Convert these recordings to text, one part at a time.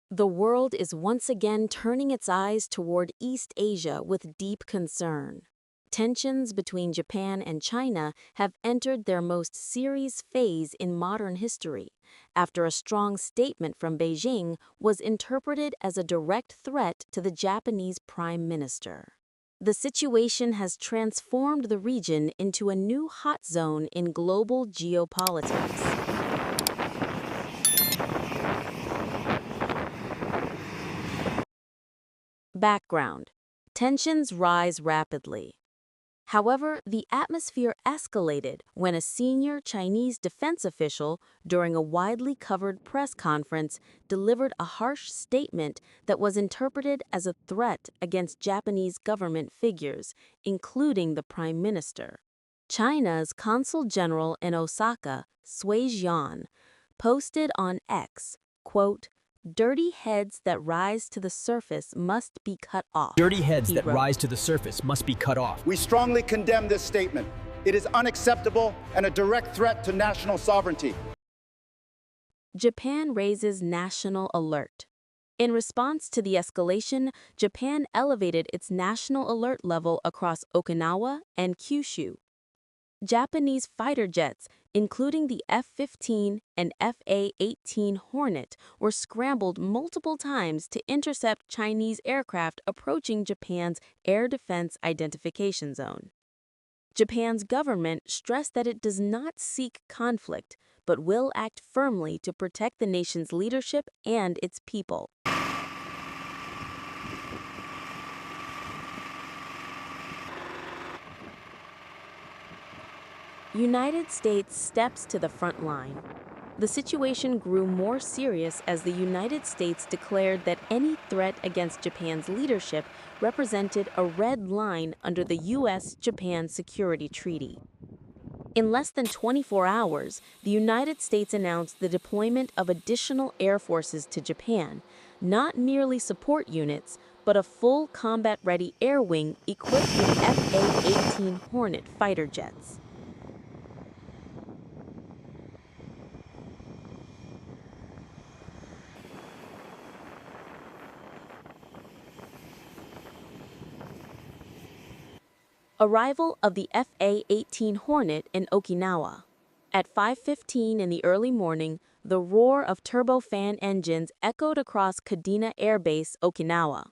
The world is once again turning its eyes toward East Asia with deep concern. Tensions between Japan and China have entered their most serious phase in modern history, after a strong statement from Beijing was interpreted as a direct threat to the Japanese Prime Minister. The situation has transformed the region into a new hot zone in global geopolitics. Background: tensions rise rapidly. However, the atmosphere escalated when a senior Chinese defense official, during a widely covered press conference, delivered a harsh statement that was interpreted as a threat against Japanese government figures, including the Prime Minister. China's Consul General in Osaka, Sui Jian, posted on X, quote, "Dirty heads that rise to the surface must be cut off." Dirty heads that wrote. rise to the surface must be cut off. We strongly condemn this statement. It is unacceptable and a direct threat to national sovereignty. Japan raises national alert. In response to the escalation, Japan elevated its national alert level across Okinawa and Kyushu. Japanese fighter jets, including the F-15 and A-18 Hornet, were scrambled multiple times to intercept Chinese aircraft approaching Japan's air defense identification zone. Japan's government stressed that it does not seek conflict, but will act firmly to protect the nation's leadership and its people. United States steps to the front line. The situation grew more serious as the United States declared that any threat against Japan's leadership represented a red line under the U.S.-Japan Security Treaty. In less than 24 hours, the United States announced the deployment of additional air forces to Japan, not merely support units, but a full combat-ready air wing equipped with F-A-18 Hornet fighter jets. Arrival of the F-A-18 Hornet in Okinawa. At 5:15 in the early morning, the roar of turbofan engines echoed across Kadena Air Base, Okinawa.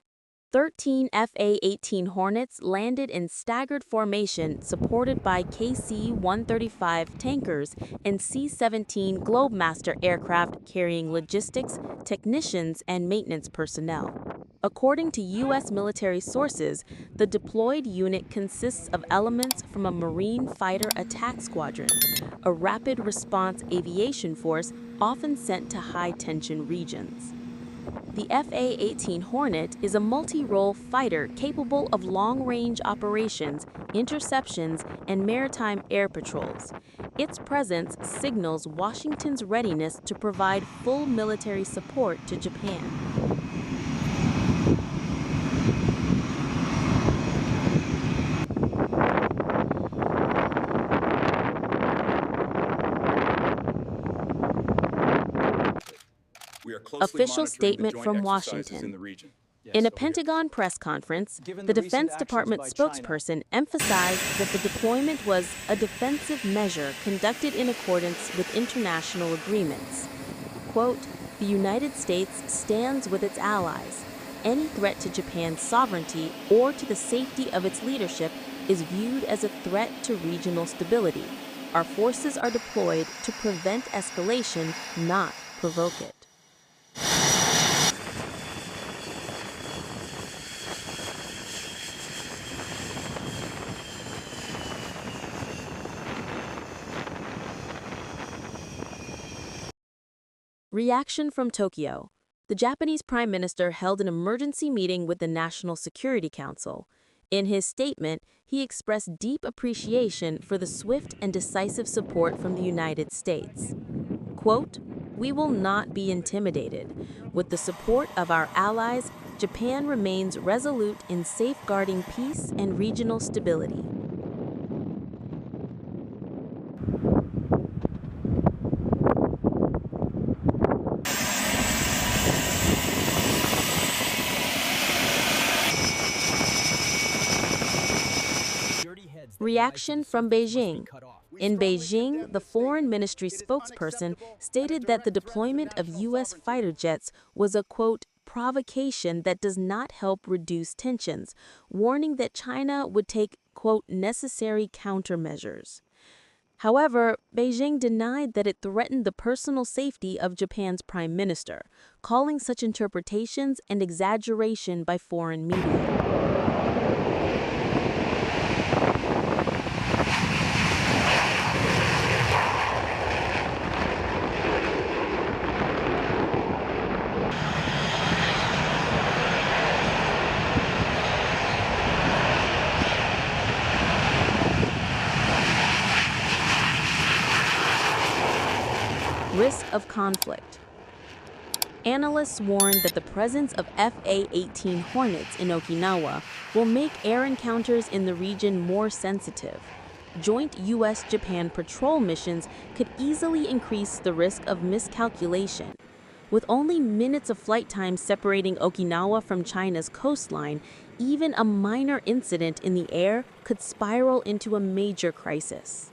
13 F-A-18 Hornets landed in staggered formation supported by KC-135 tankers and C-17 Globemaster aircraft carrying logistics, technicians, and maintenance personnel. According to U.S. military sources, the deployed unit consists of elements from a Marine Fighter Attack Squadron, a rapid response aviation force often sent to high-tension regions. The F-A-18 Hornet is a multi-role fighter capable of long-range operations, interceptions, and maritime air patrols. Its presence signals Washington's readiness to provide full military support to Japan. Official statement from Washington. In a Pentagon press conference, the Defense Department spokesperson emphasized that the deployment was a defensive measure conducted in accordance with international agreements. Quote, "The United States stands with its allies. Any threat to Japan's sovereignty or to the safety of its leadership is viewed as a threat to regional stability. Our forces are deployed to prevent escalation, not provoke it." Reaction from Tokyo. The Japanese Prime Minister held an emergency meeting with the National Security Council. In his statement, he expressed deep appreciation for the swift and decisive support from the United States. Quote, "We will not be intimidated. With the support of our allies, Japan remains resolute in safeguarding peace and regional stability." Reaction from Beijing. In Beijing, the Foreign Ministry spokesperson stated that the deployment of U.S. fighter jets was a, quote, provocation that does not help reduce tensions, warning that China would take, quote, necessary countermeasures. However, Beijing denied that it threatened the personal safety of Japan's prime minister, calling such interpretations an exaggeration by foreign media. Risk of conflict. Analysts warn that the presence of A-18 Hornets in Okinawa will make air encounters in the region more sensitive. Joint U.S.-Japan patrol missions could easily increase the risk of miscalculation. With only minutes of flight time separating Okinawa from China's coastline, even a minor incident in the air could spiral into a major crisis.